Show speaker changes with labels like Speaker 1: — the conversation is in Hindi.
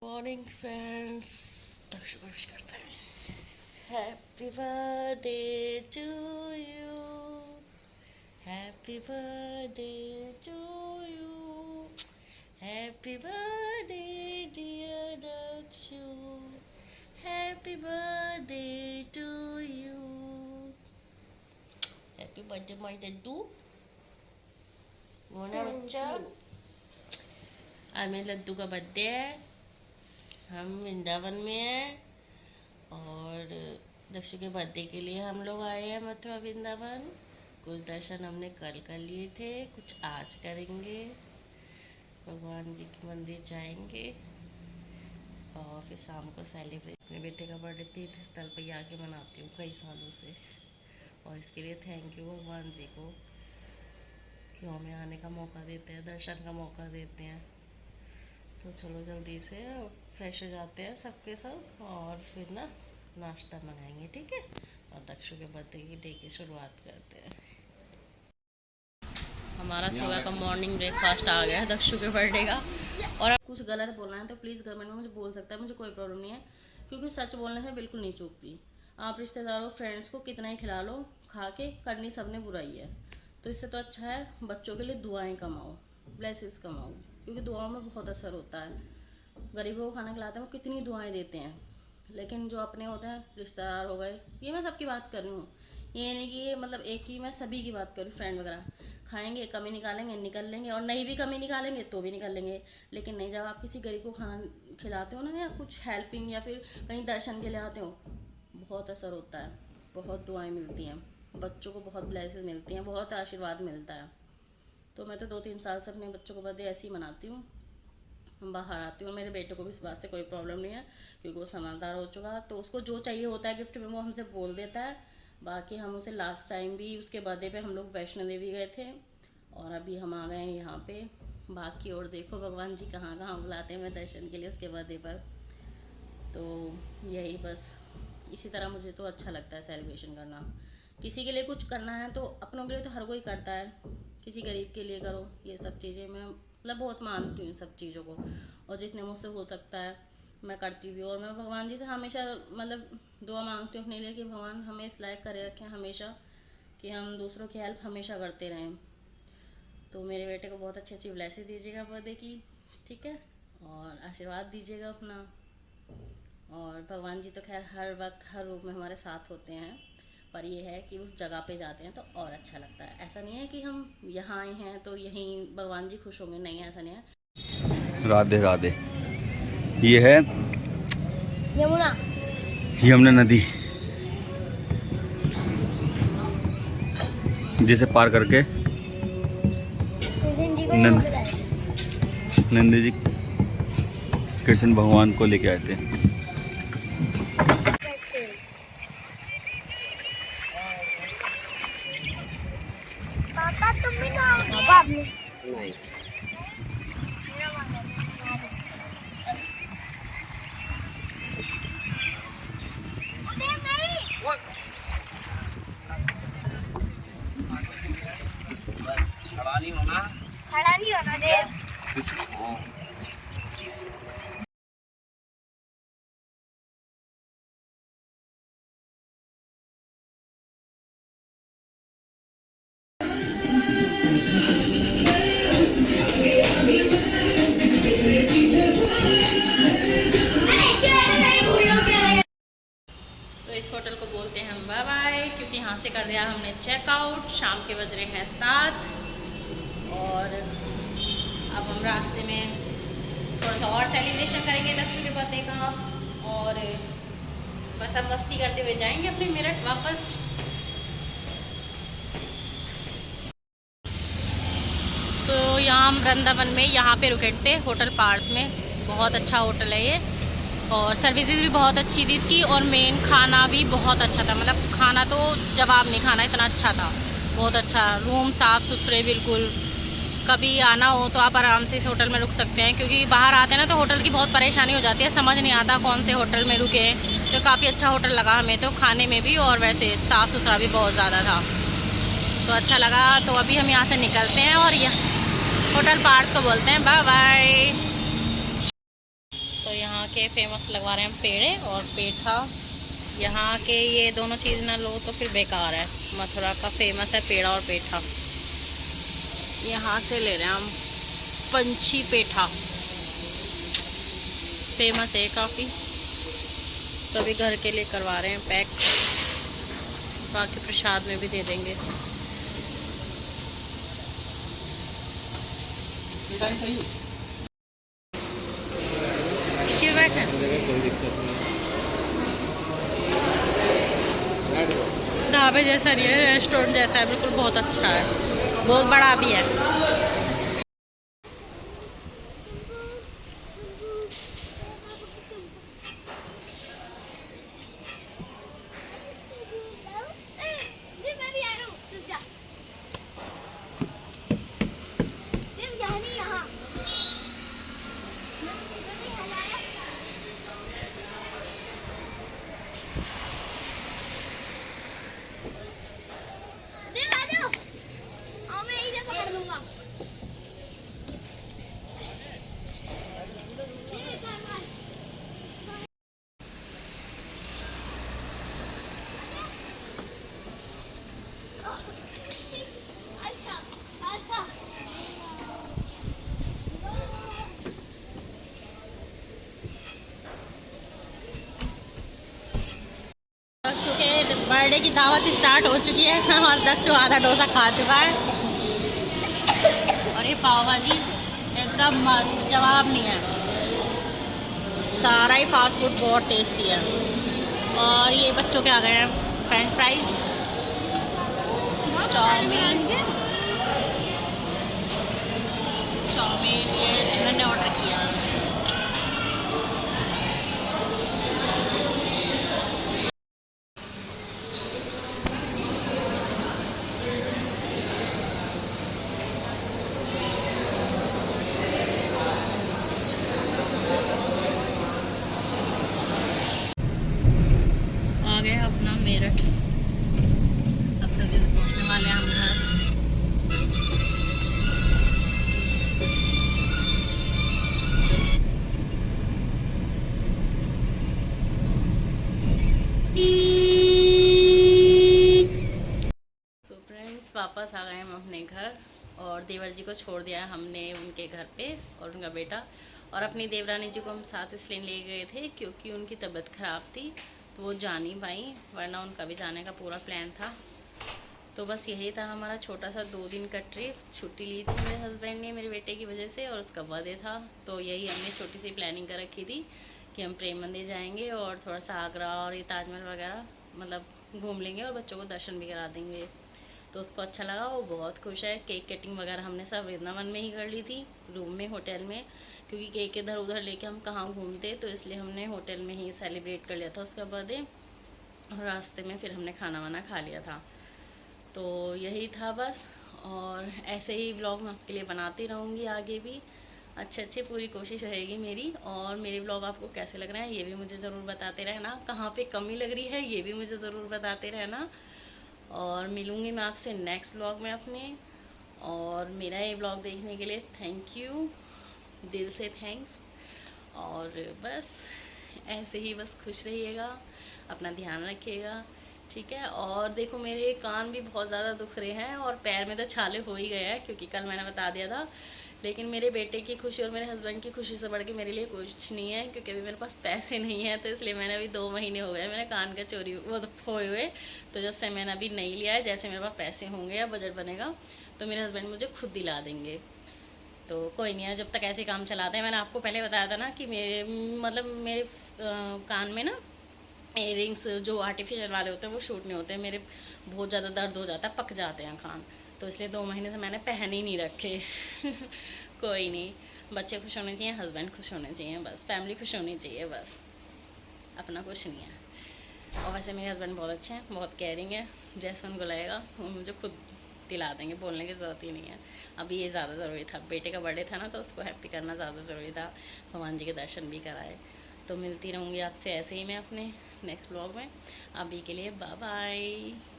Speaker 1: मॉर्निंग फ्रेंड्स, विश करते हैं। Happy birthday to you, happy birthday to you, happy birthday dear Dakshu, happy birthday to you. Happy birthday my laddu. मोना बच्चा, आज मेरे लड्डू का बर्थडे है। हम वृंदावन में हैं और दक्षु के बर्थडे के लिए हम लोग आए हैं मथुरा वृंदावन। कुछ दर्शन हमने कल कर लिए थे, कुछ आज करेंगे। भगवान जी के मंदिर जाएंगे और फिर शाम को सेलिब्रेट। अपने बेटे का बर्थडे तीर्थ स्थल पर आके मनाती हूँ कई सालों से, और इसके लिए थैंक यू भगवान जी को कि हमें आने का मौका देते हैं, दर्शन का मौका देते हैं। तो चलो जल्दी से फ्रेश हो जाते हैं सबके सब और फिर ना नाश्ता मंगाएंगे, ठीक है। और दक्षु के बर्थडे की डे की शुरुआत करते हैं। हमारा सुबह का मॉर्निंग ब्रेकफास्ट आ गया है दक्षु के बर्थडे का। और आप कुछ गलत बोलना है तो प्लीज़ कमेंट में मुझे बोल सकता है, मुझे कोई प्रॉब्लम नहीं है, क्योंकि सच बोलने से बिल्कुल नहीं चूकती। आप रिश्तेदारों फ्रेंड्स को कितना ही खिला लो, खा के करनी सबने बुराई है। तो इससे तो अच्छा है बच्चों के लिए दुआएँ कमाओ, ब्लेसिस कमाओ, क्योंकि दुआओं में बहुत असर होता है। गरीबों को खाना खिलाते हैं वो कितनी दुआएं देते हैं, लेकिन जो अपने होते हैं रिश्तेदार हो गए, ये मैं सबकी बात कर रही हूँ, ये नहीं कि ये मतलब एक ही, मैं सभी की बात कर रही हूँ। फ्रेंड वगैरह खाएंगे, कमी निकालेंगे, निकल लेंगे, और नहीं भी कमी निकालेंगे तो भी निकल लेंगे। लेकिन नहीं, जब आप किसी गरीब को खाना खिलाते हो ना, या कुछ हेल्पिंग या फिर कहीं दर्शन के लिए आते हो, बहुत असर होता है, बहुत दुआएँ मिलती हैं, बच्चों को बहुत ब्लेसिंग मिलती हैं, बहुत आशीर्वाद मिलता है। तो मैं तो 2-3 साल से अपने बच्चों को बर्थडे ऐसे ही मनाती हूँ, बाहर आती हूँ। मेरे बेटे को भी इस बात से कोई प्रॉब्लम नहीं है, क्योंकि वो समझदार हो चुका, तो उसको जो चाहिए होता है गिफ्ट में वो हमसे बोल देता है। बाकी हम उसे लास्ट टाइम भी उसके बर्थडे पे हम लोग वैष्णो देवी गए थे, और अभी हम आ गए हैं यहाँ पे। बाकी और देखो भगवान जी कहाँ कहाँ बुलाते हैं मैं दर्शन के लिए उसके बर्थडे पर। तो यही बस, इसी तरह मुझे तो अच्छा लगता है सेलिब्रेशन करना। किसी के लिए कुछ करना है तो अपनों के लिए तो हर कोई करता है, किसी गरीब के लिए करो, ये सब चीज़ें मैं मतलब बहुत मानती हूँ इन सब चीज़ों को, और जितने मुझसे हो सकता है मैं करती भी हूँ। और मैं भगवान जी से हमेशा मतलब दुआ मांगती हूँ अपने लिए कि भगवान हमें इस लायक करे रखें हमेशा, कि हम दूसरों की हेल्प हमेशा करते रहें। तो मेरे बेटे को बहुत अच्छी अच्छी ब्लेसिंग दीजिएगा बर्थडे की, ठीक है, और आशीर्वाद दीजिएगा अपना। और भगवान जी तो खैर हर वक्त हर रूप में हमारे साथ होते हैं, पर ये है कि उस जगह पे जाते हैं तो और अच्छा लगता है। ऐसा नहीं है कि हम यहाँ आए हैं तो यहीं भगवान जी खुश होंगे, नहीं, ऐसा नहीं है।
Speaker 2: राधे राधे। ये है यमुना नदी, जिसे पार करके नंदी जी कृष्ण भगवान को लेके आए थे।
Speaker 3: पापा तुम भी नहाओगे? नहीं। खड़ा नहीं होना देव।
Speaker 1: इस होटल को बोलते हैं हम बाय बाय, क्योंकि यहाँ से कर दिया हमने चेकआउट। शाम के बज रहे हैं 7, और अब हम रास्ते में थोड़ा सा और सेलिब्रेशन करेंगे दक्षु के बर्थडे का, और बस अब मस्ती करते हुए जाएंगे अपने मेरठ वापस। तो यहाँ हम वृंदावन में यहाँ पे रुके थे होटल पार्थ में, बहुत अच्छा होटल है ये, और सर्विसेज भी बहुत अच्छी थी इसकी, और मेन खाना भी बहुत अच्छा था। मतलब खाना तो जवाब नहीं, खाना इतना अच्छा था, बहुत अच्छा। रूम साफ़ सुथरे बिल्कुल। कभी आना हो तो आप आराम से इस होटल में रुक सकते हैं, क्योंकि बाहर आते हैं ना तो होटल की बहुत परेशानी हो जाती है, समझ नहीं आता कौन से होटल में रुके। तो काफ़ी अच्छा होटल लगा हमें तो, खाने में भी और वैसे साफ़ सुथरा भी बहुत ज़्यादा था, तो अच्छा लगा। तो अभी हम यहाँ से निकलते हैं, और यह होटल पार्थ को बोलते हैं बाय बाय। तो यहाँ के फेमस लगवा रहे हैं पेड़े और पेठा। यहाँ के ये दोनों चीज़ ना लो तो फिर बेकार है। मथुरा का फेमस है पेड़ा और पेठा। यहाँ से ले रहे हैं हम पंछी पेठा, फेमस है काफ़ी। तो अभी घर के लिए करवा रहे हैं पैक, बाकी प्रसाद में भी दे देंगे। इसी में बैठे ढाबे जैसा नहीं है, रेस्टोरेंट जैसा है बिल्कुल, बहुत अच्छा है, बहुत बड़ा भी है।
Speaker 3: मैं भी आ रहा हूँ, रुक जा। यहाँ नहीं, यहाँ आ जाओ। आओ, मैं इधर पकड़ लूंगा। अच्छा अच्छा।
Speaker 1: दक्षु के बर्थडे की दावत स्टार्ट हो चुकी है और दक्षु आधा डोसा खा चुका है। और ये पाव भाजी एकदम मस्त, जवाब नहीं है। सारा ही फास्ट फूड बहुत टेस्टी है। और ये बच्चों के आ गए हैं फ्रेंच फ्राइज, चाउमीन, ये इन्होंने ऑर्डर किया। आ गए अपना मेरठ, अब जल्दी से पहुंचने वाले हैं हम घर। सो फ्रेंड्स, वापस आ गए हम अपने घर और देवर जी को छोड़ दिया है हमने उनके घर पे और उनका बेटा। और अपनी देवरानी जी को हम साथ इसलिए ले गए थे क्योंकि उनकी तबीयत ख़राब थी, तो वो जा नहीं पाई, वरना उनका भी जाने का पूरा प्लान था। तो बस यही था हमारा छोटा सा 2 दिन का ट्रिप। छुट्टी ली थी मेरे हस्बैंड ने मेरे बेटे की वजह से, और उसका बर्थडे था, तो यही हमने छोटी सी प्लानिंग कर रखी थी कि हम प्रेम मंदिर जाएंगे और थोड़ा सा आगरा और ये ताजमहल वगैरह मतलब घूम लेंगे और बच्चों को दर्शन भी करा देंगे। तो उसको अच्छा लगा, वो बहुत खुश है। केक कटिंग वगैरह हमने सब वृंदावन में ही कर ली थी, रूम में, होटल में, क्योंकि केक इधर उधर लेके हम कहाँ घूमते, तो इसलिए हमने होटल में ही सेलिब्रेट कर लिया था उसका बर्थडे। और रास्ते में फिर हमने खाना वाना खा लिया था। तो यही था बस। और ऐसे ही व्लॉग मैं आपके लिए बनाती रहूँगी आगे भी, अच्छे पूरी कोशिश रहेगी मेरी। और मेरे व्लॉग आपको कैसे लग रहे हैं ये भी मुझे ज़रूर बताते रहना, कहाँ पे कमी लग रही है ये भी मुझे ज़रूर बताते रहना। और मिलूँगी मैं आपसे नेक्स्ट व्लॉग में अपने। और मेरा ये व्लॉग देखने के लिए थैंक यू, दिल से थैंक्स। और बस ऐसे ही बस खुश रहिएगा, अपना ध्यान रखिएगा, ठीक है। और देखो मेरे कान भी बहुत ज़्यादा दुख रहे हैं और पैर में तो छाले हो ही गए हैं, क्योंकि कल मैंने बता दिया था। लेकिन मेरे बेटे की खुशी और मेरे हस्बैंड की खुशी से बढ़ के मेरे लिए कुछ नहीं है, क्योंकि अभी मेरे पास पैसे नहीं है। तो इसलिए मैंने अभी 2 महीने हो गए मेरे कान का चोरी वो तो खोए हुए। तो जब से मैंने अभी नहीं लिया है, जैसे मेरे पास पैसे होंगे या बजट बनेगा तो मेरे हस्बैंड मुझे खुद दिला देंगे। तो कोई नहीं है, जब तक ऐसे काम चलाते हैं। मैंने आपको पहले बताया था ना कि मेरे कान में ना इयरिंग्स जो आर्टिफिशियल वाले होते हैं वो शूट नहीं होते, मेरे बहुत ज़्यादा दर्द हो जाता है, पक जाते हैं कान। तो इसलिए 2 महीने से मैंने पहन ही नहीं रखे। कोई नहीं, बच्चे खुश होने चाहिए, हस्बैंड खुश होने चाहिए, बस फैमिली खुश होनी चाहिए, बस अपना कुछ नहीं है। और वैसे मेरे हस्बैंड बहुत अच्छे हैं, बहुत केयरिंग है, जैसे उनको लगेगा वो मुझे खुद दिला देंगे, बोलने की ज़रूरत ही नहीं है। अभी ये ज़्यादा ज़रूरी था, बेटे का बर्थडे था ना, तो उसको हैप्पी करना ज़्यादा ज़रूरी था, भगवान जी के दर्शन भी कराए। तो मिलती रहूँगी आपसे ऐसे ही मैं अपने नेक्स्ट ब्लॉग में। अभी के लिए बाय बाय।